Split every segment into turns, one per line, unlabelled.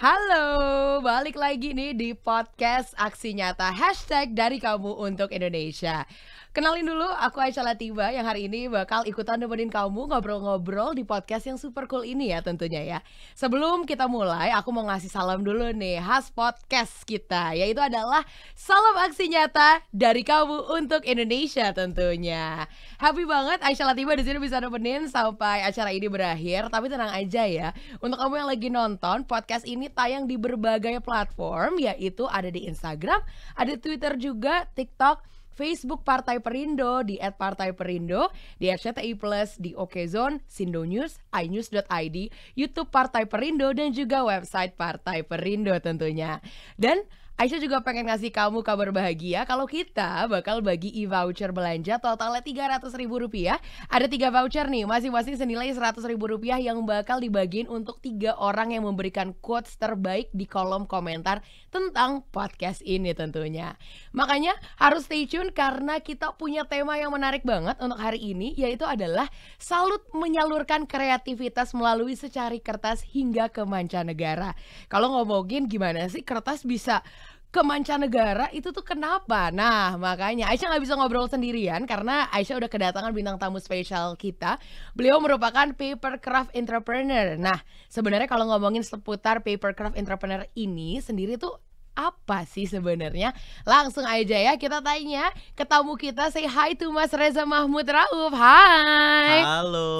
Halo, balik lagi nih di podcast Aksi Nyata Hashtag dari kamu untuk Indonesia. Kenalin dulu, aku Aisyah Latiba yang hari ini bakal ikutan nemenin kamu ngobrol-ngobrol di podcast yang super cool ini ya tentunya ya. Sebelum kita mulai, aku mau ngasih salam dulu nih khas podcast kita, yaitu adalah salam aksi nyata dari kamu untuk Indonesia tentunya. Happy banget Aisyah Latiba di sini bisa nemenin sampai acara ini berakhir. Tapi tenang aja ya, untuk kamu yang lagi nonton, podcast ini tayang di berbagai platform, yaitu ada di Instagram, ada Twitter juga, TikTok, Facebook Partai Perindo di @partaiperindo, di RCTI Plus, di Okezone, Sindonews, inews.id, YouTube Partai Perindo dan juga website Partai Perindo tentunya. Dan Aisyah juga pengen ngasih kamu kabar bahagia kalau kita bakal bagi e-voucher belanja totalnya Rp300.000. Ada 3 voucher nih, masing-masing senilai Rp100.000 yang bakal dibagiin untuk 3 orang yang memberikan quotes terbaik di kolom komentar tentang podcast ini tentunya. Makanya harus stay tune karena kita punya tema yang menarik banget untuk hari ini, yaitu adalah salut menyalurkan kreativitas melalui secari kertas hingga ke mancanegara. Kalau ngomongin gimana sih kertas bisa ke mancanegara itu tuh kenapa? Nah makanya Aisyah gak bisa ngobrol sendirian karena Aisyah udah kedatangan bintang tamu spesial kita. Beliau merupakan papercraft entrepreneur. Nah sebenarnya kalau ngomongin seputar papercraft entrepreneur ini sendiri tuh apa sih sebenarnya? Langsung aja ya kita tanya ke tamu kita. Say hi to Mas Reza Mahmud Rauf. Hai.
Halo.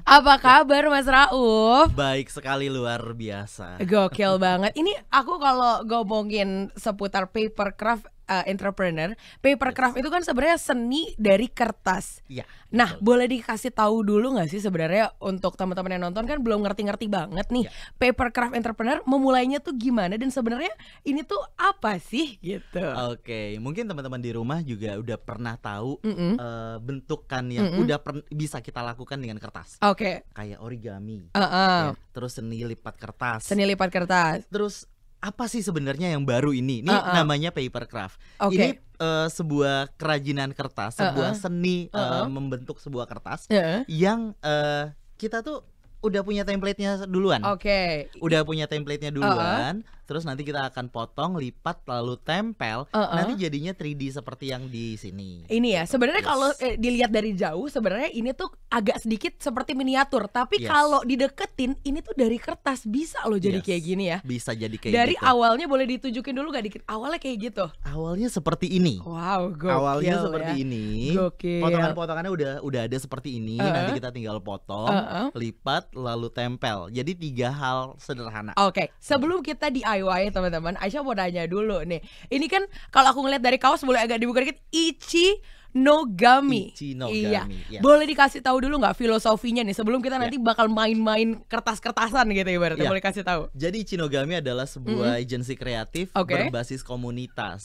Apa kabar Mas Rauf?
Baik sekali, luar biasa.
Gokil banget. Ini aku kalau ngomongin seputar papercraft entrepreneur, papercraft itu kan sebenarnya seni dari kertas.
Iya.
Nah, boleh dikasih tahu dulu nggak sih sebenarnya untuk teman-teman yang nonton kan belum ngerti-ngerti banget nih, papercraft entrepreneur memulainya tuh gimana dan sebenarnya ini tuh apa sih gitu.
Oke, mungkin teman-teman di rumah juga udah pernah tahu bentukan yang bisa kita lakukan dengan kertas.
Oke.
Kayak origami. Ya, terus seni lipat kertas.
Seni lipat kertas.
Terus apa sih sebenarnya yang baru ini? Ini namanya papercraft.
Oke.
Ini sebuah kerajinan kertas, sebuah seni membentuk sebuah kertas yang kita tuh udah punya template-nya duluan.
Oke.
Udah punya template-nya duluan. Terus nanti kita akan potong, lipat, lalu tempel. Nanti jadinya 3D seperti yang di sini.
Ini ya, sebenarnya kalau dilihat dari jauh sebenarnya ini tuh agak sedikit seperti miniatur. Tapi kalau dideketin ini tuh dari kertas bisa loh jadi kayak gini ya.
Bisa jadi kayak
dari
gitu.
Awalnya boleh ditunjukin dulu gak dikit? Awalnya kayak gitu?
Awalnya seperti ini.
Wow, gokil.
Awalnya seperti ini.
Gokil.
Potongan-potongannya udah ada seperti ini. Nanti kita tinggal potong, lipat, lalu tempel. Jadi 3 hal sederhana.
Oke, sebelum kita DIY teman-teman, Aisyah mau nanya dulu nih. Ini kan kalau aku ngeliat dari kaos boleh agak dibuka dikit, Ichinogami. Iya. Yes. Boleh dikasih tahu dulu nggak filosofinya nih sebelum kita nanti bakal main-main kertas-kertasan gitu ibaratnya. Boleh kasih tahu.
Jadi Ichinogami adalah sebuah agensi kreatif berbasis komunitas.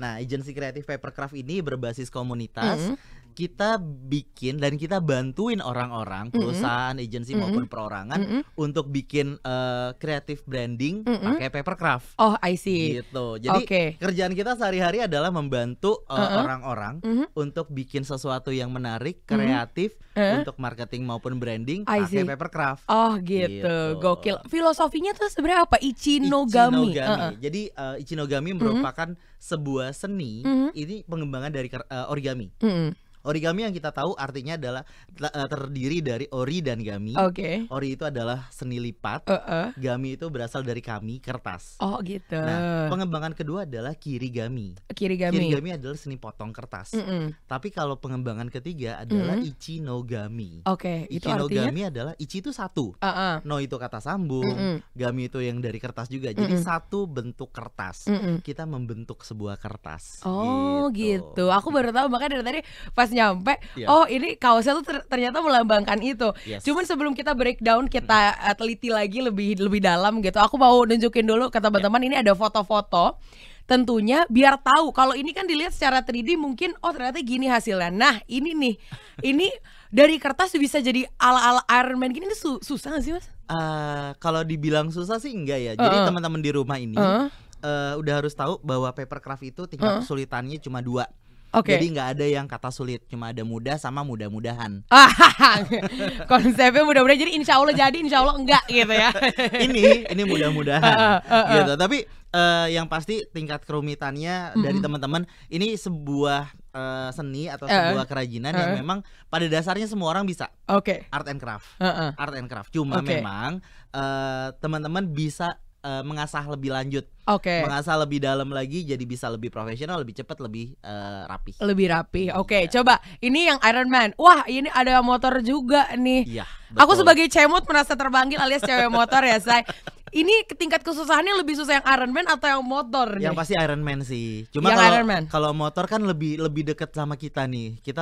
Nah, agensi kreatif papercraft ini berbasis komunitas. Kita bikin dan kita bantuin orang-orang, perusahaan, agensi maupun perorangan untuk bikin creative branding pakai papercraft.
Oh, I see.
Gitu. Jadi kerjaan kita sehari-hari adalah membantu orang-orang untuk bikin sesuatu yang menarik, kreatif untuk marketing maupun branding pakai papercraft.
Oh, gitu. Gokil. Filosofinya tuh sebenarnya apa? Ichinogami.
Jadi Ichinogami merupakan sebuah seni. Ini pengembangan dari origami. Origami yang kita tahu artinya adalah terdiri dari ori dan gami. Ori itu adalah seni lipat. Gami itu berasal dari kami, kertas.
Oh gitu.
Nah, pengembangan kedua adalah kirigami. Kirigami adalah seni potong kertas. Tapi kalau pengembangan ketiga adalah ichinogami. Ichinogami adalah ichi itu satu. No itu kata sambung. Gami itu yang dari kertas juga. Jadi satu bentuk kertas. Kita membentuk sebuah kertas.
Oh gitu. Aku baru tahu makanya dari tadi pas nyampe, oh ini kaosnya tuh ternyata melambangkan itu. Cuman sebelum kita breakdown, kita teliti lagi lebih dalam gitu. Aku mau nunjukin dulu ke teman-teman, ini ada foto-foto. Tentunya biar tahu kalau ini kan dilihat secara 3D mungkin ternyata gini hasilnya. Nah ini nih, ini dari kertas bisa jadi ala-ala Iron Man gini, ini susah gak sih Mas?
Kalau dibilang susah sih enggak ya. Jadi teman-teman di rumah ini udah harus tahu bahwa papercraft itu tingkat kesulitannya cuma 2. Jadi nggak ada yang kata sulit, cuma ada mudah sama mudah-mudahan.
Konsepnya mudah-mudahan, jadi insya Allah jadi, insya Allah enggak gitu ya.
ini mudah-mudahan gitu. Tapi yang pasti tingkat kerumitannya dari teman-teman ini sebuah seni atau sebuah kerajinan yang memang pada dasarnya semua orang bisa. Art and craft. Art and craft. Cuma memang teman-teman bisa mengasah lebih lanjut, mengasah lebih dalam lagi, jadi bisa lebih profesional, lebih cepat, lebih rapi.
Lebih rapi. Coba ini yang Iron Man. Wah, ini ada motor juga nih.
Iya,
aku sebagai cemut merasa terpanggil alias cewek motor ya, Say. Ini tingkat kesusahannya lebih susah yang Iron Man atau yang motor nih?
Yang pasti Iron Man sih. Cuma kalau motor kan lebih dekat sama kita nih. Kita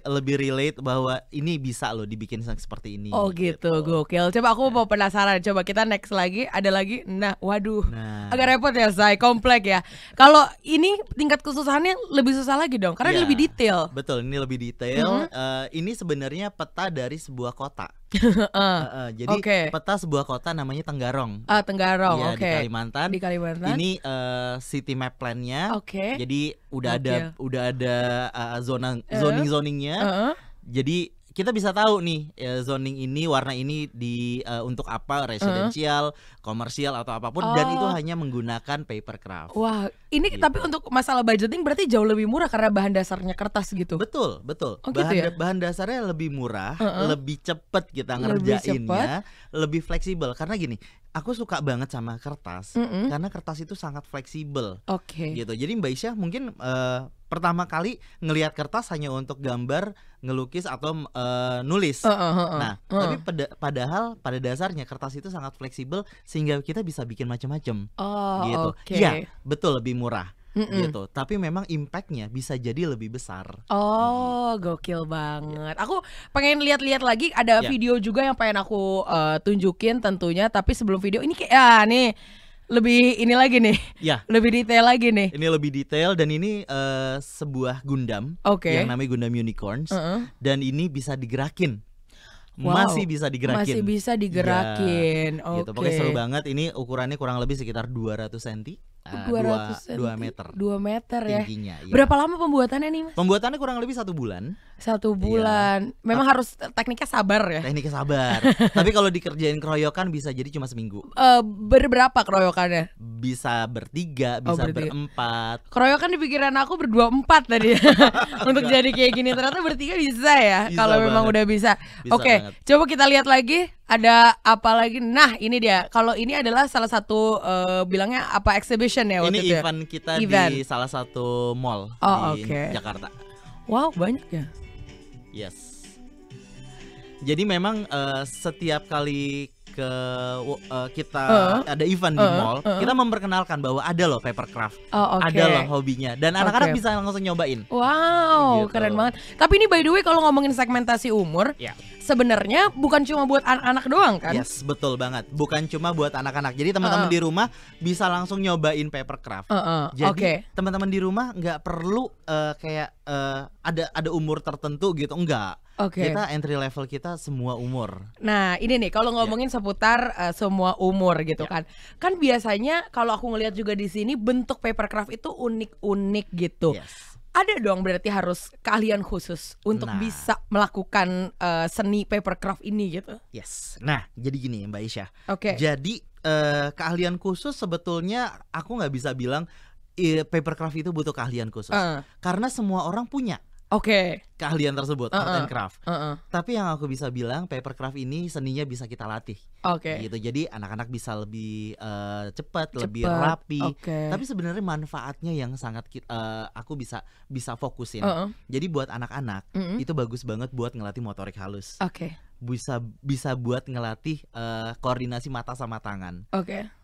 lebih relate bahwa ini bisa loh dibikin seperti ini.
Gitu. Gokil. Coba aku mau penasaran. Coba kita next lagi. Ada lagi. Waduh. Agak repot ya, Say. Komplek ya. Kalau ini tingkat kesusahannya lebih susah lagi dong, karena lebih detail.
Betul, ini lebih detail. Ini sebenarnya peta dari sebuah kota. Jadi peta sebuah kota namanya Tenggarong.
Tenggarong,
di Kalimantan. Ini city map plan-nya. Jadi udah ada zoningnya. Jadi kita bisa tahu nih zoning ini, warna ini untuk apa, residensial, komersial atau apapun, dan itu hanya menggunakan papercraft.
Wah, ini gitu. Tapi untuk masalah budgeting berarti jauh lebih murah karena bahan dasarnya kertas gitu.
Betul. Bahan dasarnya lebih murah, lebih cepet kita ngerjainnya, lebih fleksibel. Karena gini, aku suka banget sama kertas, karena kertas itu sangat fleksibel. Gitu. Jadi Mbak Isya mungkin pertama kali ngelihat kertas hanya untuk gambar, ngelukis atau nulis. Tapi padahal pada dasarnya kertas itu sangat fleksibel sehingga kita bisa bikin macam-macam. Gitu. Iya, betul, lebih murah. Gitu. Tapi memang impactnya bisa jadi lebih besar.
Gokil banget. Aku pengen lihat-lihat lagi. Ada video juga yang pengen aku tunjukin tentunya. Tapi sebelum video ini kayak nih lebih ini lagi nih, lebih detail lagi nih.
Ini lebih detail dan ini sebuah Gundam yang namanya Gundam Unicorns, dan ini bisa digerakin. Masih bisa digerakin. Gitu. Pokoknya seru banget. Ini ukurannya kurang lebih sekitar 200 cm. 2 meter.
2 meter ya.
Tingginya,
Berapa lama pembuatannya nih, Mas?
Pembuatannya kurang lebih 1 bulan.
1 bulan. Memang harus tekniknya sabar ya.
Tekniknya sabar. Tapi kalau dikerjain keroyokan bisa jadi cuma seminggu.
Berberapa keroyokannya?
Bisa bertiga, bisa berempat.
Keroyokan di pikiran aku berdua 4 tadi. Untuk jadi kayak gini, ternyata bertiga bisa ya. Kalau memang udah bisa. Coba kita lihat lagi. Ada apa lagi? Nah, ini dia. Kalau ini adalah salah satu bilangnya apa, exhibition ya waktu
itu.
Ini
event kita di salah satu mall di Jakarta.
Wow, banyak ya.
Yes. Jadi memang setiap kali kita ada event di mall, kita memperkenalkan bahwa ada loh papercraft, ada loh hobinya, dan anak-anak bisa langsung nyobain.
Wow, gitu. Keren banget. Tapi ini by the way kalau ngomongin segmentasi umur, sebenarnya bukan cuma buat anak-anak doang kan?
Yes, betul banget. Bukan cuma buat anak-anak. Jadi teman-teman di rumah bisa langsung nyobain papercraft. Jadi teman-teman di rumah nggak perlu kayak ada umur tertentu gitu, enggak. Kita entry level kita semua umur.
Nah ini nih kalau ngomongin seputar semua umur gitu kan. Kan biasanya kalau aku ngelihat juga di sini bentuk papercraft itu unik-unik gitu. Ada dong berarti harus keahlian khusus untuk bisa melakukan seni papercraft ini gitu.
Nah jadi gini Mbak Isya. Jadi keahlian khusus sebetulnya aku nggak bisa bilang papercraft itu butuh keahlian khusus. Karena semua orang punya keahlian tersebut, art and craft. Tapi yang aku bisa bilang papercraft ini seninya bisa kita latih. Gitu. Jadi anak-anak bisa lebih cepat, lebih rapi. Tapi sebenarnya manfaatnya yang sangat aku bisa fokusin. Jadi buat anak-anak itu bagus banget buat ngelatih motorik halus. Bisa buat ngelatih koordinasi mata sama tangan.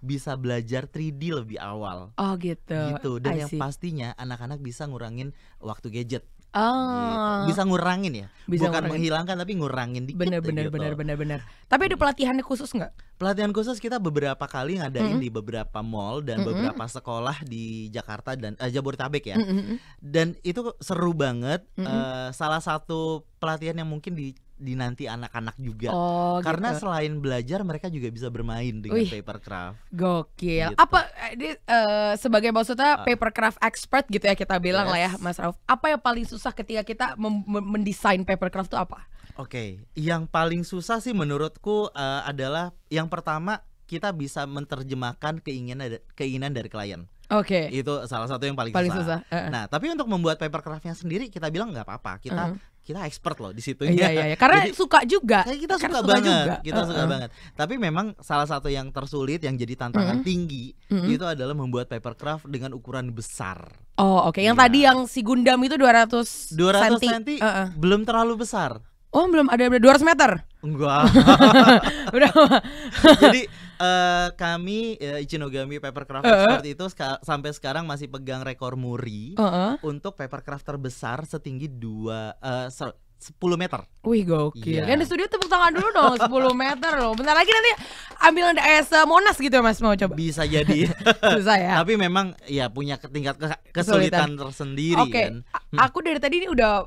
Bisa belajar 3D lebih awal. Gitu. Dan yang pastinya anak-anak bisa ngurangin waktu gadget. Gitu. Bisa ngurangin ya, bukan menghilangkan tapi ngurangin dikit.
Bener. Tapi ada pelatihannya khusus nggak?
Pelatihan khusus kita beberapa kali ngadain di beberapa mall dan beberapa sekolah di Jakarta dan Jabodetabek ya. Dan itu seru banget. Salah satu pelatihan yang mungkin dinanti anak-anak juga. Karena gitu. Selain belajar mereka juga bisa bermain dengan papercraft.
Gokil. Gitu. Apa sebagai maksudnya papercraft expert gitu ya kita bilang lah ya Mas Rauf. Apa yang paling susah ketika kita mendesain papercraft itu apa?
Oke, yang paling susah sih menurutku adalah yang pertama kita bisa menerjemahkan keinginan dari klien.
Oke.
Itu salah satu yang paling susah. Nah, tapi untuk membuat papercraftnya sendiri kita bilang nggak apa-apa. Kita expert loh di situ.
Iya. Karena jadi, suka juga.
Kita suka banget. Kita suka banget. Tapi memang salah satu yang tersulit yang jadi tantangan tinggi itu adalah membuat papercraft dengan ukuran besar.
Oke. Yang tadi yang si Gundam itu 200
cm belum terlalu besar.
Oh belum ada 200 meter?
Enggak. Udah. Jadi kami Ichinogami Papercraft Expert itu sampai sekarang masih pegang rekor muri untuk papercraft terbesar setinggi 10 meter.
Wih gokil. Yang di studio tepuk tangan dulu dong. 10 meter loh. Bentar lagi nanti ambil AS Monas gitu ya Mas, mau coba?
Bisa jadi.
Susah ya.
Tapi memang ya punya tingkat kesulitan tersendiri kan.
Aku dari tadi ini udah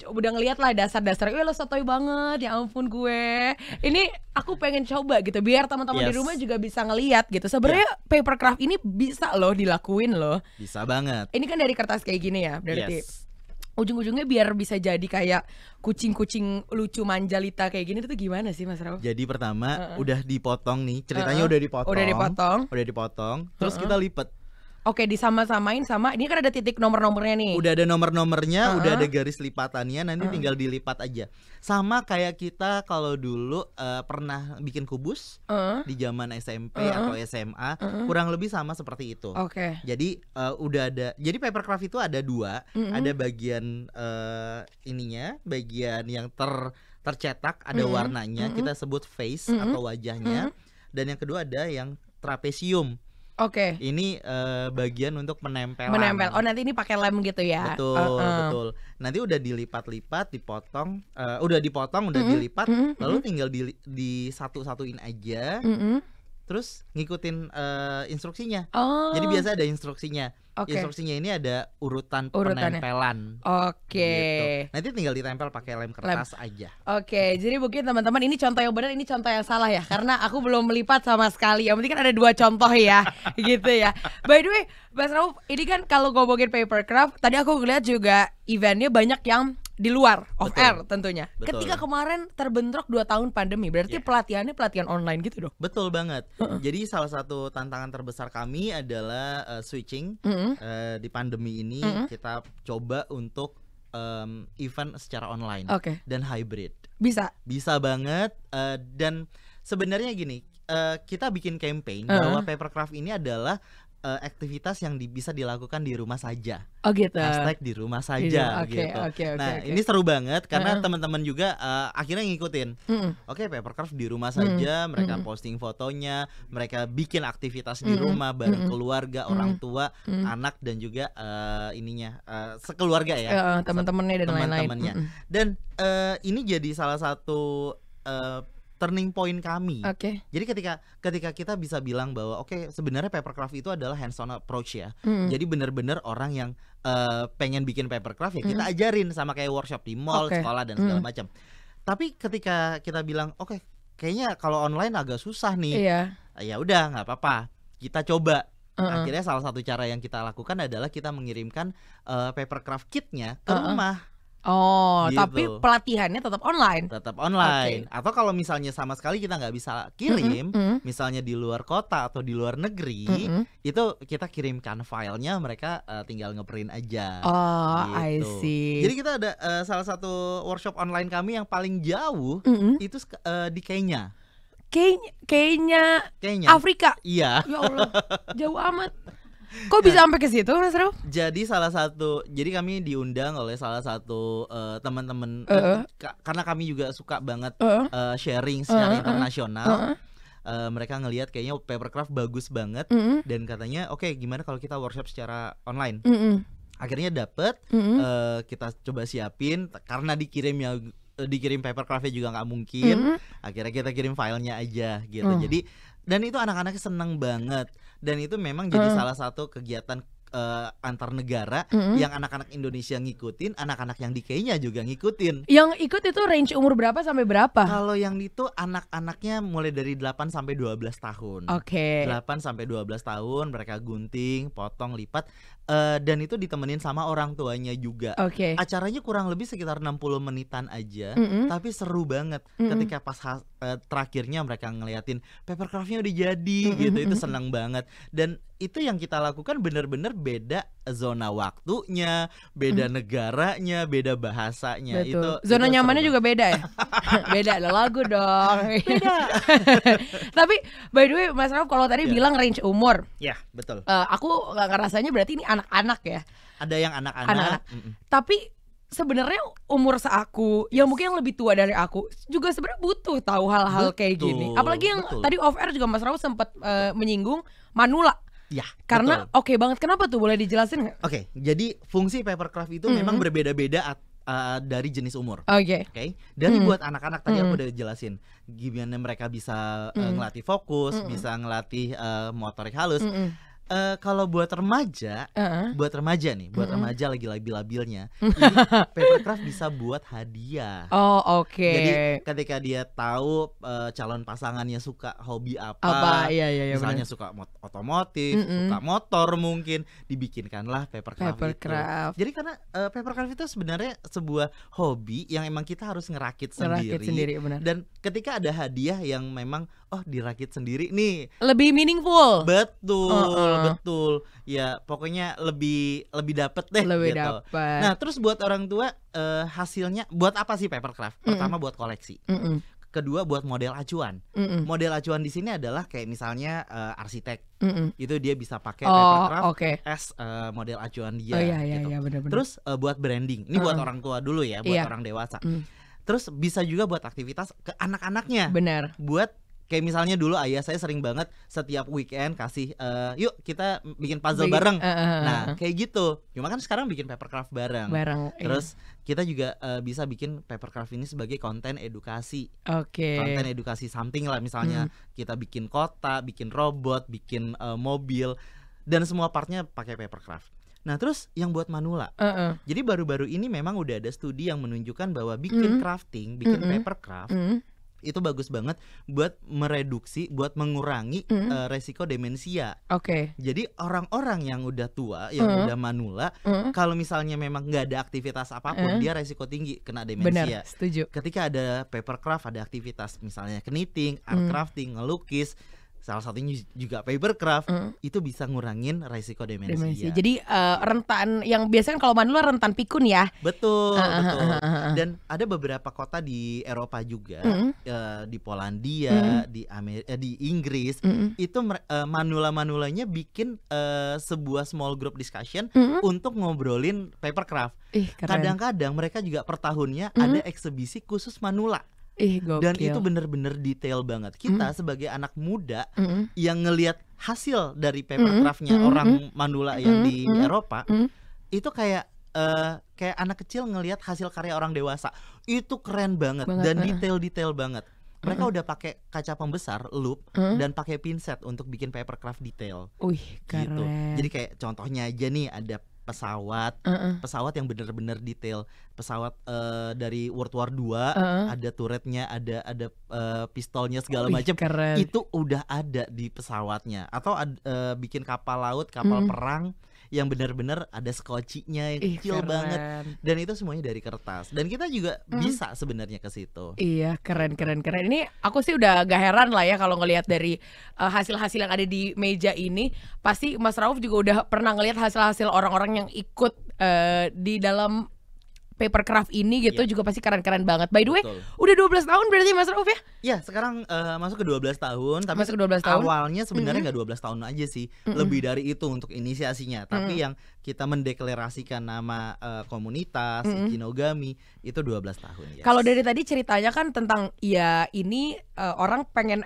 ngeliat lah dasar-dasar. Lo sotoy banget. Ya ampun gue. Ini aku pengen coba gitu biar teman-teman di rumah juga bisa ngeliat gitu. Sebenarnya papercraft ini bisa loh dilakuin loh.
Bisa banget.
Ini kan dari kertas kayak gini ya berarti. Ujung-ujungnya biar bisa jadi kayak kucing-kucing lucu manjalita kayak gini itu gimana sih Mas Rauf?
Jadi pertama udah dipotong nih, ceritanya udah dipotong. Terus kita lipat.
Oke, disama-samain sama ini kan ada titik nomor-nomornya nih.
Udah ada nomor-nomornya, udah ada garis lipatannya, nanti tinggal dilipat aja. Sama kayak kita kalau dulu pernah bikin kubus di zaman SMP atau SMA, kurang lebih sama seperti itu. Jadi udah ada. Jadi papercraft itu ada dua, ada bagian ininya, bagian yang tercetak ada warnanya, kita sebut face atau wajahnya, dan yang kedua ada yang trapesium. Ini bagian untuk menempel.
Oh nanti ini pakai lem gitu ya?
Betul. Nanti udah dilipat-lipat, dipotong, udah dilipat, lalu tinggal disatu-satuin aja. Terus ngikutin instruksinya. Jadi biasa ada instruksinya. Instruksinya ini ada urutan penempelan. Gitu. Nanti tinggal ditempel pakai lem kertas aja.
Jadi mungkin teman-teman ini contoh yang benar, ini contoh yang salah ya. Karena aku belum melipat sama sekali. Yang penting kan ada 2 contoh ya. Gitu ya. By the way, Mas Rauf, ini kan kalau ngomongin papercraft, tadi aku ngeliat juga eventnya banyak yang di luar off air tentunya. Ketika kemarin terbentrok 2 tahun pandemi, berarti pelatihannya pelatihan online gitu dong.
Betul banget. Jadi salah satu tantangan terbesar kami adalah switching. Di pandemi ini kita coba untuk event secara online dan hybrid. Bisa banget. Dan sebenarnya gini, kita bikin campaign bahwa papercraft ini adalah aktivitas yang bisa dilakukan di rumah saja. Hashtag di rumah saja gitu. Ini seru banget karena teman-teman juga akhirnya ngikutin. Papercraft di rumah saja, mereka posting fotonya, mereka bikin aktivitas di rumah bareng keluarga, orang tua, anak dan juga sekeluarga ya.
Teman-temannya dan lain-lain.
Dan ini jadi salah satu turning point kami. Jadi ketika kita bisa bilang bahwa sebenarnya papercraft itu adalah hands-on approach ya. Jadi benar-benar orang yang pengen bikin papercraft ya kita ajarin sama kayak workshop di mall, sekolah dan segala macam. Tapi ketika kita bilang kayaknya kalau online agak susah nih. Ya udah nggak apa-apa. Kita coba. Akhirnya salah satu cara yang kita lakukan adalah kita mengirimkan papercraft kitnya ke rumah. Gitu.
Tapi pelatihannya tetap online.
Atau kalau misalnya sama sekali kita nggak bisa kirim, misalnya di luar kota atau di luar negeri, itu kita kirimkan filenya, mereka tinggal ngeprint aja. Gitu.
I see.
Jadi kita ada salah satu workshop online kami yang paling jauh itu di Kenya.
Kenya. Afrika.
Iya.
Ya Allah, jauh amat. Kok bisa sampai ke situ Mas Rauf?
Jadi kami diundang oleh salah satu teman-teman karena kami juga suka banget sharing secara internasional. Mereka ngelihat kayaknya papercraft bagus banget dan katanya gimana kalau kita workshop secara online. Akhirnya dapet, kita coba siapin karena dikirimnya dikirim papercraftnya juga nggak mungkin. Akhirnya kita kirim filenya aja gitu. Jadi dan itu anak-anaknya seneng banget. Dan itu memang jadi salah satu kegiatan antar negara yang anak-anak Indonesia ngikutin, anak-anak yang di Kenya juga ngikutin.
Yang ikut itu range umur berapa sampai berapa?
Kalau yang itu anak-anaknya mulai dari 8 sampai 12 tahun. 8 sampai 12 tahun mereka gunting, potong, lipat, dan itu ditemenin sama orang tuanya juga. Acaranya kurang lebih sekitar 60 menitan aja, tapi seru banget ketika pas terakhirnya mereka ngeliatin papercraftnya udah jadi gitu. Itu senang banget. Dan itu yang kita lakukan bener-bener beda zona waktunya, beda negaranya, beda bahasanya.
Betul. Zona nyamannya juga beda ya? Beda, ada lagu dong.
Beda.
Tapi by the way Mas Rauf, kalau tadi bilang range umur,
ya betul.
Aku nggak ngerasanya berarti ini anak-anak ya?
Ada yang anak-anak.
Tapi sebenarnya umur seaku, yang mungkin yang lebih tua dari aku juga sebenarnya butuh tahu hal-hal kayak gini. Apalagi yang tadi off air juga Mas Rauf sempat menyinggung manula.
Ya,
karena oke banget. Kenapa tuh, boleh dijelasin nggak?
Jadi fungsi papercraft itu memang berbeda-beda dari jenis umur.
Oke.
Dari buat anak-anak tadi aku udah jelasin gimana mereka bisa ngelatih fokus, bisa ngelatih motorik halus. Kalau buat remaja, buat remaja lagi labil-labilnya, ini papercraft bisa buat hadiah. Jadi ketika dia tahu calon pasangannya suka hobi apa, misalnya suka otomotif, suka motor mungkin, dibikinkanlah papercraft. Jadi karena papercraft itu sebenarnya sebuah hobi yang emang kita harus ngerakit sendiri. Dan ketika ada hadiah yang memang dirakit sendiri nih,
lebih meaningful.
Betul. Ya pokoknya lebih dapet deh gitu.
Dapet.
Nah, terus buat orang tua hasilnya buat apa sih papercraft? Pertama buat koleksi. Kedua buat model acuan. Model acuan di sini adalah kayak misalnya arsitek. Itu dia bisa pakai papercraft as model acuan dia gitu.
Bener-bener.
Terus buat branding. Ini buat orang tua dulu ya, buat orang dewasa. Terus bisa juga buat aktivitas ke anak-anaknya.
Benar.
Buat kayak misalnya dulu ayah saya sering banget setiap weekend kasih yuk kita bikin puzzle bareng. Nah kayak gitu. Cuma kan sekarang bikin papercraft bareng. Terus kita juga bisa bikin papercraft ini sebagai konten edukasi. Konten edukasi something lah. Misalnya kita bikin kota, bikin robot, bikin mobil, dan semua partnya pakai papercraft. Nah terus yang buat manula. Jadi baru-baru ini memang udah ada studi yang menunjukkan bahwa bikin crafting, bikin papercraft itu bagus banget buat mereduksi, buat mengurangi resiko demensia. Jadi orang-orang yang udah tua, yang udah manula, kalau misalnya memang nggak ada aktivitas apapun, dia resiko tinggi kena demensia.
Benar, setuju.
Ketika ada papercraft, ada aktivitas misalnya knitting, art crafting, ngelukis, salah satunya juga papercraft, itu bisa ngurangin resiko demensia.
Jadi rentan yang biasanya kalau manula rentan pikun ya.
Betul. Dan ada beberapa kota di Eropa juga, di Polandia, di Inggris, itu manula-manulanya bikin sebuah small group discussion untuk ngobrolin papercraft. Kadang-kadang mereka juga per tahunnya ada eksebisi khusus manula. Dan itu bener-bener detail banget. Kita sebagai anak muda yang ngelihat hasil dari papercraftnya orang manula yang di Eropa, itu kayak anak kecil ngelihat hasil karya orang dewasa. Itu keren banget dan detail-detail banget. Mereka udah pakai kaca pembesar, loop, dan pakai pinset untuk bikin papercraft detail.
Keren.
Gitu. Jadi kayak contohnya aja nih, ada pesawat yang bener-bener detail, pesawat dari World War II, ada turretnya, ada pistolnya segala macam, itu udah ada di pesawatnya. Atau bikin kapal laut, kapal perang yang benar-benar ada skocinya yang kecil banget, dan itu semuanya dari kertas. Dan kita juga bisa sebenarnya ke situ.
Iya, keren. Ini aku sih udah gak heran lah ya kalau ngelihat dari hasil-hasil yang ada di meja ini. Pasti Mas Rauf juga udah pernah ngelihat hasil-hasil orang-orang yang ikut di dalam papercraft ini gitu, juga pasti keren-keren banget. By the way, udah 12 tahun berarti Mas Rauf ya?
Iya, sekarang masuk ke 12 tahun. Tapi
masuk ke 12 tahun.
Awalnya sebenarnya nggak 12 tahun aja sih, lebih dari itu untuk inisiasinya. Tapi yang kita mendeklarasikan nama komunitas Ichinogami itu 12 tahun.
Kalau dari tadi ceritanya kan tentang ya ini orang pengen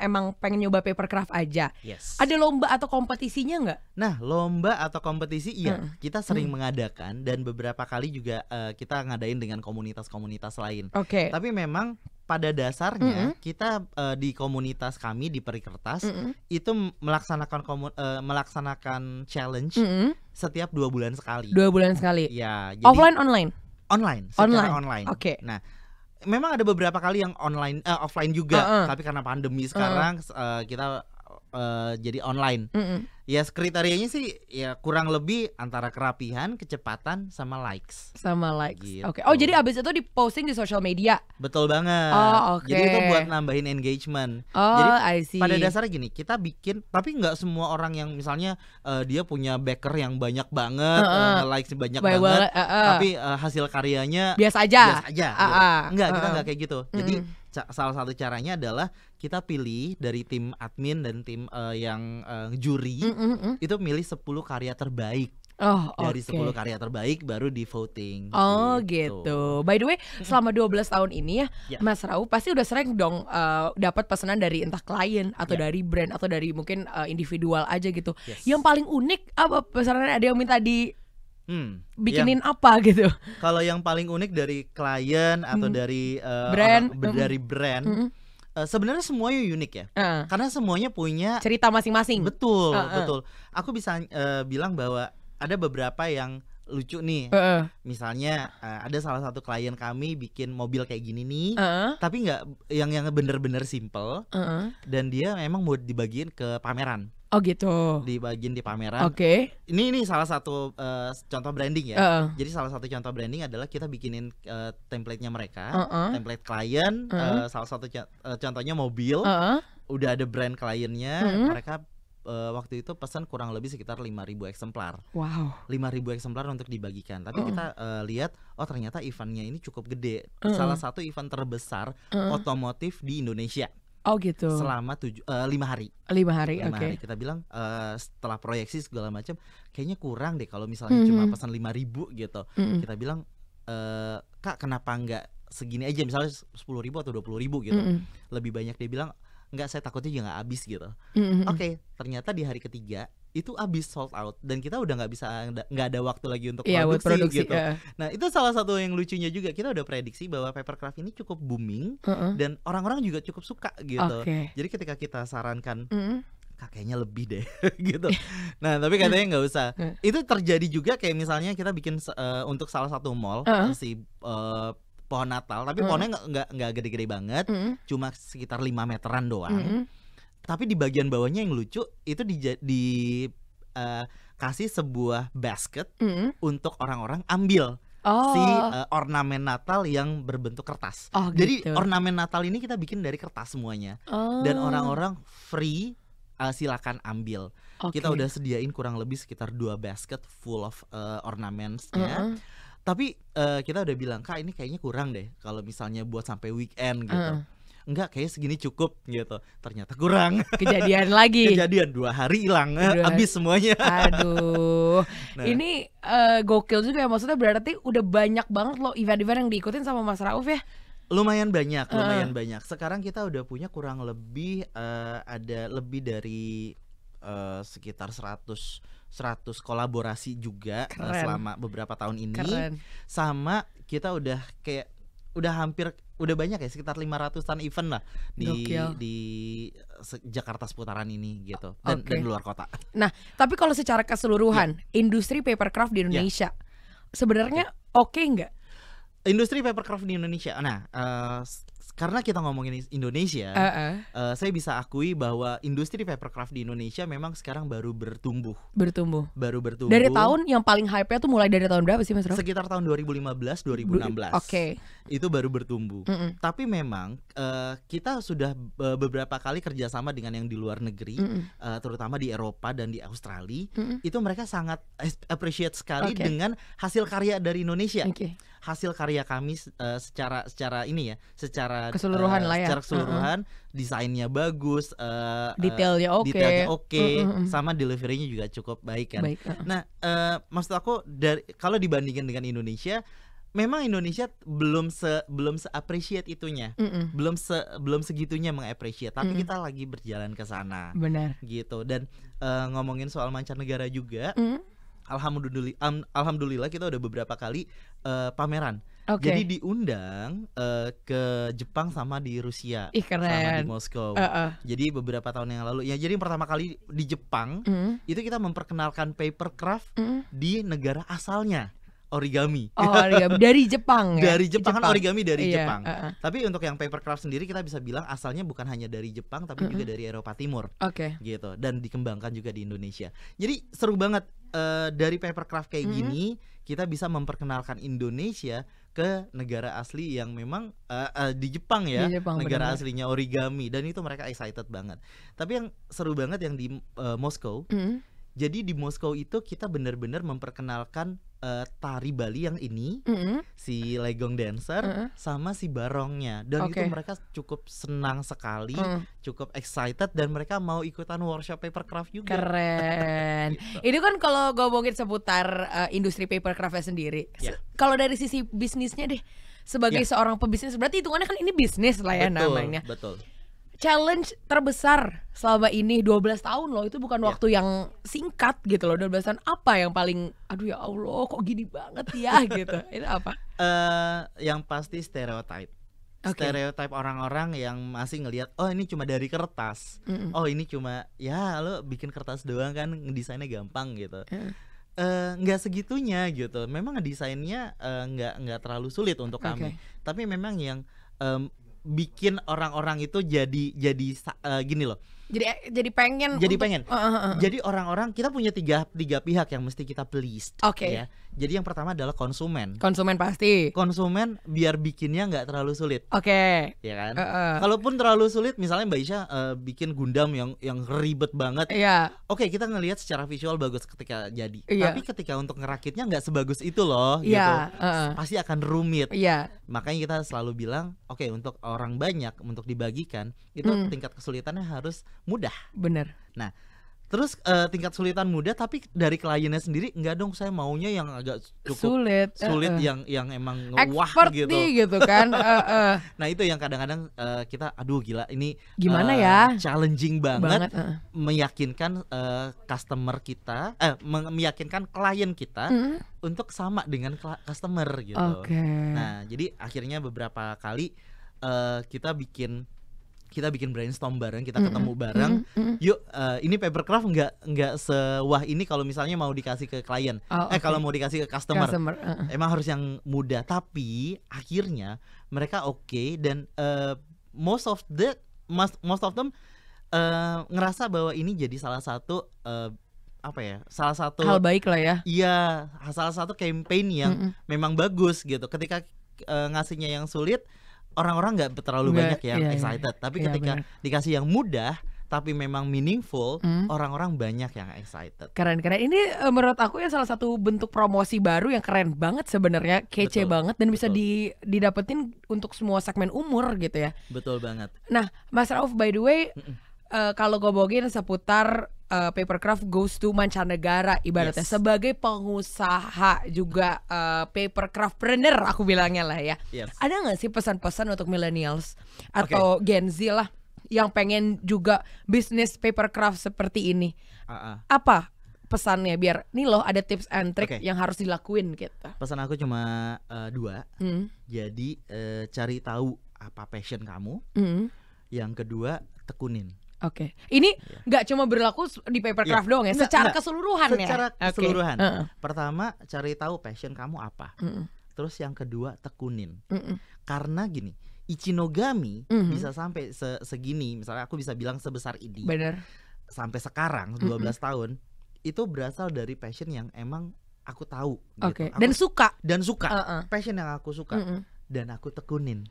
nyoba papercraft aja. Ada lomba atau kompetisinya nggak?
Nah, lomba atau kompetisi iya, kita sering mengadakan, dan beberapa kali juga kita ngadakan ngadain dengan komunitas-komunitas lain. Tapi memang pada dasarnya kita di komunitas kami di Perikertas itu melaksanakan challenge setiap 2 bulan sekali.
2 bulan sekali.
Ya,
jadi offline online.
Secara online. Nah, memang ada beberapa kali yang offline juga, tapi karena pandemi sekarang kita jadi online. Ya kriterianya sih ya kurang lebih antara kerapihan, kecepatan sama likes. Gitu.
Oh, jadi abis itu diposting di social media.
Betul banget. Jadi itu buat nambahin engagement. Jadi
I see.
Pada dasarnya gini, kita bikin, tapi nggak semua orang yang misalnya dia punya backer yang banyak banget, likes banyak banget, tapi hasil karyanya
biasa aja.
Enggak, kita nggak kayak gitu. Jadi salah satu caranya adalah kita pilih dari tim admin dan tim yang juri itu milih 10 karya terbaik. Dari 10 karya terbaik baru di voting.
Gitu. By the way, selama 12 tahun ini ya, Mas Rauf pasti udah sering dong dapat pesanan dari entah klien atau dari brand atau dari mungkin individual aja gitu. Yang paling unik apa pesanannya? Ada yang minta bikinin apa gitu?
Kalau yang paling unik dari klien atau dari brand, sebenarnya semuanya unik ya, karena semuanya punya
cerita masing-masing.
Betul. Aku bisa bilang bahwa ada beberapa yang lucu nih. Misalnya ada salah satu klien kami bikin mobil kayak gini nih, tapi nggak yang bener-bener simple, dan dia memang mau dibagiin ke pameran.
Gitu.
Dibagiin di pameran. Ini salah satu contoh branding ya. Jadi salah satu contoh branding adalah kita bikinin template-nya mereka, template klien. Salah satu contohnya mobil. Udah ada brand kliennya. Mereka waktu itu pesan kurang lebih sekitar 5.000 eksemplar. 5.000 eksemplar untuk dibagikan. Tapi kita lihat, ternyata eventnya ini cukup gede. Salah satu event terbesar otomotif di Indonesia.
Gitu.
Selama 5 hari.
5 hari.
Kita bilang setelah proyeksi segala macam, kayaknya kurang deh kalau misalnya cuma pesan 5.000 gitu. Kita bilang, Kak, kenapa nggak segini aja, misalnya 10.000 atau 20.000 gitu. Lebih banyak. Dia bilang, enggak, saya takutnya juga nggak habis gitu. Ternyata di hari ketiga itu habis, sold out, dan kita udah nggak ada waktu lagi untuk produksi gitu. Nah, itu salah satu yang lucunya juga, kita udah prediksi bahwa papercraft ini cukup booming dan orang-orang juga cukup suka gitu. Jadi ketika kita sarankan, kayaknya lebih deh gitu. Nah, tapi katanya nggak usah. Itu terjadi juga kayak misalnya kita bikin untuk salah satu mall si pohon Natal, tapi pohonnya nggak gede-gede banget, cuma sekitar 5 meteran doang. Tapi di bagian bawahnya yang lucu itu kasih sebuah basket untuk orang-orang ambil si ornamen Natal yang berbentuk kertas. Jadi ornamen Natal ini kita bikin dari kertas semuanya, dan orang-orang free silakan ambil. Kita udah sediain kurang lebih sekitar 2 basket full of ornaments-nya. Tapi kita udah bilang, Kak, ini kayaknya kurang deh kalau misalnya buat sampai weekend gitu. Enggak, kayaknya segini cukup gitu. Ternyata kurang.
Kejadian lagi.
2 hari hilang, habis semuanya.
Aduh. Nah. Ini gokil juga ya, maksudnya berarti udah banyak banget loh event-event yang diikutin sama Mas Rauf ya.
Lumayan banyak. Sekarang kita udah punya kurang lebih ada lebih dari sekitar 100 kolaborasi juga selama beberapa tahun ini. Sama kita udah kayak udah banyak ya, sekitar 500-an event lah di Jakarta seputaran ini gitu, dan luar kota.
Nah, tapi kalau secara keseluruhan industri papercraft di Indonesia sebenarnya oke nggak?
Industri papercraft di Indonesia. Nah, karena kita ngomongin Indonesia, saya bisa akui bahwa industri papercraft di Indonesia memang sekarang baru bertumbuh. Dari tahun yang paling hype-nya tuh mulai dari tahun berapa sih, Mas Rauf? Sekitar tahun 2015-2016. Itu baru bertumbuh. Tapi memang kita sudah beberapa kali kerjasama dengan yang di luar negeri, terutama di Eropa dan di Australia. Itu mereka sangat appreciate sekali dengan hasil karya dari Indonesia. Hasil karya kami secara ini ya, secara keseluruhan lah ya. Secara keseluruhan, desainnya bagus, detailnya oke, sama deliverynya juga cukup baik kan. Nah, maksud aku kalau dibandingkan dengan Indonesia, memang Indonesia belum se-appreciate itunya, belum segitunya meng-appreciate. Tapi kita lagi berjalan ke sana.
Benar.
Gitu. Dan ngomongin soal mancanegara juga, Alhamdulillah kita udah beberapa kali pameran Jadi diundang ke Jepang sama di Rusia.
Keren.
Sama di Moskow. Jadi beberapa tahun yang lalu. Ya jadi pertama kali di Jepang itu kita memperkenalkan papercraft di negara asalnya. Origami.
Origami dari Jepang
ya? Dari Jepang kan origami dari Jepang. Tapi untuk yang papercraft sendiri kita bisa bilang asalnya bukan hanya dari Jepang tapi juga dari Eropa Timur. Gitu. Dan dikembangkan juga di Indonesia. Jadi seru banget dari papercraft kayak gini kita bisa memperkenalkan Indonesia ke negara asli yang memang di Jepang ya. Di Jepang, negara aslinya origami dan itu mereka excited banget. Tapi yang seru banget yang di Moskow. Jadi di Moskow itu kita benar-benar memperkenalkan tari Bali yang ini, si Legong Dancer sama si Barongnya. Dan itu mereka cukup senang sekali, cukup excited dan mereka mau ikutan workshop papercraft juga.
Keren. Gitu. Ini kan kalau ngomongin seputar industri papercraftnya sendiri. Kalau dari sisi bisnisnya deh, sebagai seorang pebisnis berarti hitungannya kan ini bisnis lah ya namanya.
Betul.
Challenge terbesar selama ini 12 tahun loh, itu bukan waktu yang singkat gitu loh. 12 tahun apa yang paling aduh ya Allah kok gini banget ya gitu. Itu apa?
Yang pasti stereotype. Stereotype orang-orang yang masih ngelihat oh ini cuma dari kertas. Oh ini cuma ya lo bikin kertas doang kan, ngedesainnya gampang gitu. Nggak segitunya gitu. Memang ngedesainnya nggak terlalu sulit untuk kami. Tapi memang yang bikin orang-orang itu jadi gini loh.
Jadi pengen.
Jadi orang-orang kita punya tiga pihak yang mesti kita please. Ya. Jadi yang pertama adalah konsumen.
Konsumen pasti.
Konsumen biar bikinnya nggak terlalu sulit. Ya kan. Kalaupun terlalu sulit, misalnya Mbak Isha bikin Gundam yang ribet banget. Kita ngelihat secara visual bagus ketika jadi. Tapi ketika untuk ngerakitnya nggak sebagus itu loh. Gitu. Pasti akan rumit. Makanya kita selalu bilang, untuk orang banyak untuk dibagikan itu tingkat kesulitannya harus mudah.
Bener.
Nah, terus tingkat kesulitan mudah, tapi dari kliennya sendiri enggak dong, saya maunya yang agak cukup sulit yang emang wah gitu.
Gitu kan.
Nah itu yang kadang-kadang kita aduh gila ini
gimana ya?
Challenging banget. Meyakinkan customer kita, meyakinkan klien kita untuk sama dengan customer gitu. Nah jadi akhirnya beberapa kali kita bikin brainstorm bareng, kita ketemu bareng. Yuk, ini papercraft nggak sewah ini kalau misalnya mau dikasih ke klien. Kalau mau dikasih ke customer. Emang harus yang mudah. Tapi akhirnya mereka dan most of them ngerasa bahwa ini jadi salah satu salah satu
hal baik lah ya.
Iya, salah satu campaign yang memang bagus gitu. Ketika ngasihnya yang sulit, orang-orang nggak terlalu banyak yang excited. Tapi ketika dikasih yang mudah tapi memang meaningful, orang-orang banyak yang excited.
Keren. Ini menurut aku ya salah satu bentuk promosi baru yang keren banget sebenarnya, kece banget dan bisa didapetin untuk semua segmen umur gitu ya.
Betul banget.
Nah, Mas Rauf, by the way, kalau ngomongin seputar papercraft goes to mancanegara ibaratnya, sebagai pengusaha juga papercraftpreneur aku bilangnya lah ya. Ada nggak sih pesan-pesan untuk millennials atau Gen Z lah yang pengen juga bisnis papercraft seperti ini? Apa pesannya biar nih loh ada tips and trick yang harus dilakuin gitu?
Pesan aku cuma 2. Jadi cari tahu apa passion kamu. Yang kedua, tekunin.
Ini nggak cuma berlaku di papercraft doang ya, secara keseluruhan ya.
Secara keseluruhan. Pertama, cari tahu passion kamu apa. Terus yang kedua, tekunin. Karena gini, Ichinogami bisa sampai segini, misalnya aku bisa bilang sebesar ini.
Bener.
Sampai sekarang 12 tahun itu berasal dari passion yang emang aku tahu. Gitu.
Dan suka.
Passion yang aku suka dan aku tekunin.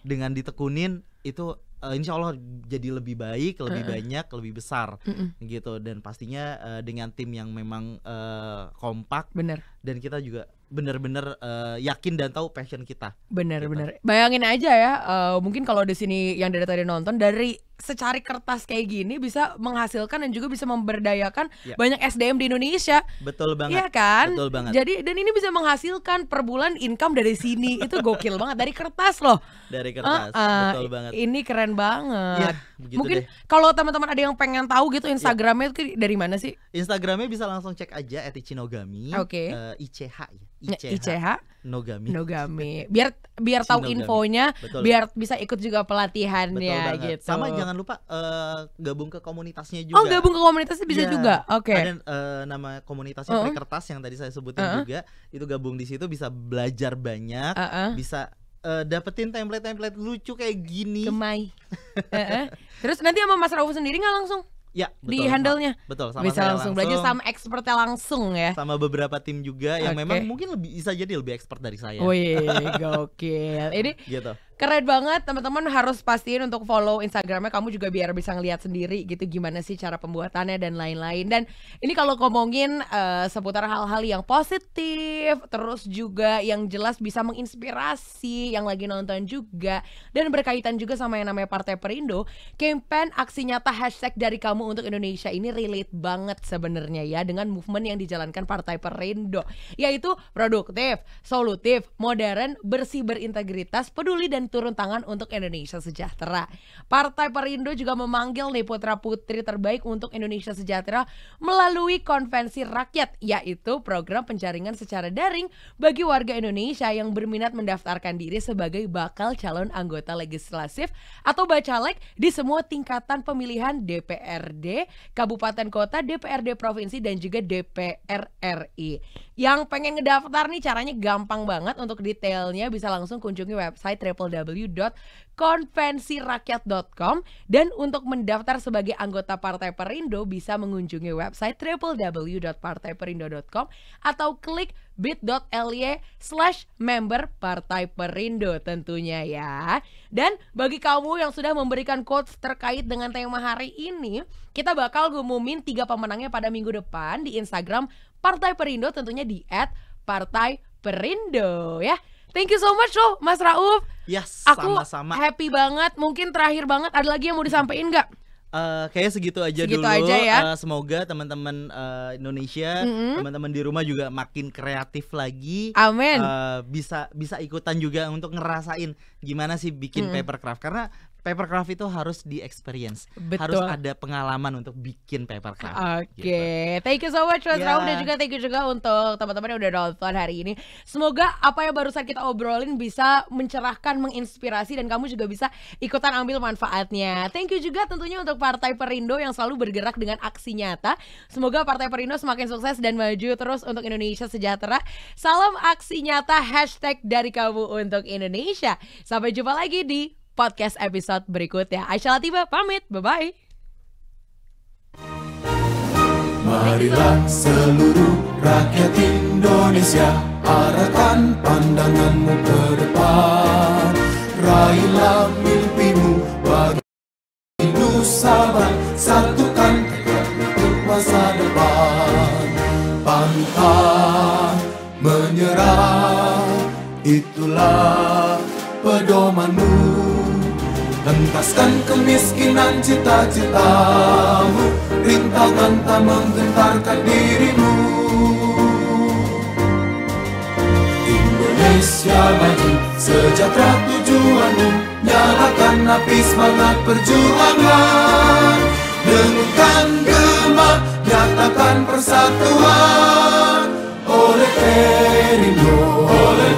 Dengan ditekunin itu insya Allah jadi lebih baik, lebih banyak, lebih besar gitu. Dan pastinya dengan tim yang memang kompak.
Bener.
Dan kita juga benar-benar yakin dan tahu passion kita.
Bener. Bayangin aja ya, mungkin kalau di sini yang dari tadi nonton, dari secari kertas kayak gini bisa menghasilkan dan juga bisa memberdayakan banyak SDM di Indonesia.
Betul banget.
Iya kan?
Betul banget.
Jadi dan ini bisa menghasilkan per bulan income dari sini. Itu gokil banget, dari kertas loh.
Dari kertas. Betul banget.
Ini keren banget. Mungkin
deh.
kalau teman-teman ada yang pengen tahu gitu Instagramnya itu dari mana sih?
Instagramnya bisa langsung cek aja @ichinogami. ICH ya. ICH Nogami.
Biar tahu infonya, betul. Biar bisa ikut juga pelatihannya gitu.
Sama jangan lupa gabung ke komunitasnya juga.
Oh, gabung ke komunitasnya bisa juga. Oke.
Ada nama komunitasnya Prekertas yang tadi saya sebutin juga. Itu gabung di situ bisa belajar banyak, bisa dapetin template-template lucu kayak gini.
Gemai. Terus nanti sama Mas Rauf sendiri nggak langsung?
Ya, betul,
di handle-nya
betul, sama
bisa langsung belajar sama expertnya langsung ya.
Sama beberapa tim juga yang memang mungkin bisa jadi lebih expert dari saya.
Wih, gokil. Ini
gitu.
Keren banget, teman-teman harus pastiin untuk follow Instagramnya kamu juga biar bisa ngeliat sendiri gitu gimana sih cara pembuatannya dan lain-lain. Dan ini kalau ngomongin seputar hal-hal yang positif, terus juga yang jelas bisa menginspirasi yang lagi nonton juga, dan berkaitan juga sama yang namanya Partai Perindo, campaign aksi nyata hashtag dari kamu untuk Indonesia ini relate banget sebenarnya ya dengan movement yang dijalankan Partai Perindo, yaitu produktif, solutif, modern, bersih, berintegritas, peduli dan turun tangan untuk Indonesia sejahtera. Partai Perindo juga memanggil nih putra-putri terbaik untuk Indonesia sejahtera melalui konvensi rakyat, yaitu program penjaringan secara daring bagi warga Indonesia yang berminat mendaftarkan diri sebagai bakal calon anggota legislatif atau bacalek di semua tingkatan pemilihan DPRD, kabupaten kota, DPRD provinsi dan juga DPR RI. Yang pengen ngedaftar nih caranya gampang banget. Untuk detailnya bisa langsung kunjungi website www.konvensirakyat.com, dan untuk mendaftar sebagai anggota Partai Perindo bisa mengunjungi website www.partaiperindo.com atau klik bit.ly/member Partai Perindo tentunya ya. Dan bagi kamu yang sudah memberikan quotes terkait dengan tema hari ini, kita bakal ngumumin 3 pemenangnya pada minggu depan di Instagram Partai Perindo, tentunya di @partaiperindo ya. Thank you so much loh Mas Rauf.
Yes,
aku
sama-sama.
Happy banget. Mungkin terakhir banget, ada lagi yang mau disampaikan nggak?
Kayaknya segitu aja dulu.
Ya.
Semoga teman-teman Indonesia, teman-teman di rumah juga makin kreatif lagi.
Amin.
Bisa ikutan juga untuk ngerasain gimana sih bikin papercraft, karena papercraft itu harus di-experience. Harus ada pengalaman untuk bikin papercraft.
Oke. Thank you so much Mas Rauf, dan juga thank you juga untuk teman-teman yang udah nonton hari ini. Semoga apa yang barusan kita obrolin bisa mencerahkan, menginspirasi, dan kamu juga bisa ikutan ambil manfaatnya. Thank you juga tentunya untuk Partai Perindo yang selalu bergerak dengan aksi nyata. Semoga Partai Perindo semakin sukses dan maju terus untuk Indonesia sejahtera. Salam aksi nyata hashtag dari kamu untuk Indonesia. Sampai jumpa lagi di podcast episode berikutnya. Aisyah Latifah pamit, bye-bye.
Marilah seluruh rakyat Indonesia, arahkan pandanganmu ke depan. Raihlah mimpimu bagi Nusa Bangsa, satukan tekad untuk masa depan. Pantang menyerah, itulah pedomanmu. Hentaskan kemiskinan cita-citamu, rintangan tak menggentarkan dirimu. Indonesia maju, sejahtera tujuanmu, nyalakan api semangat perjuangan. Denungkan gema, nyatakan persatuan oleh Perindo, oleh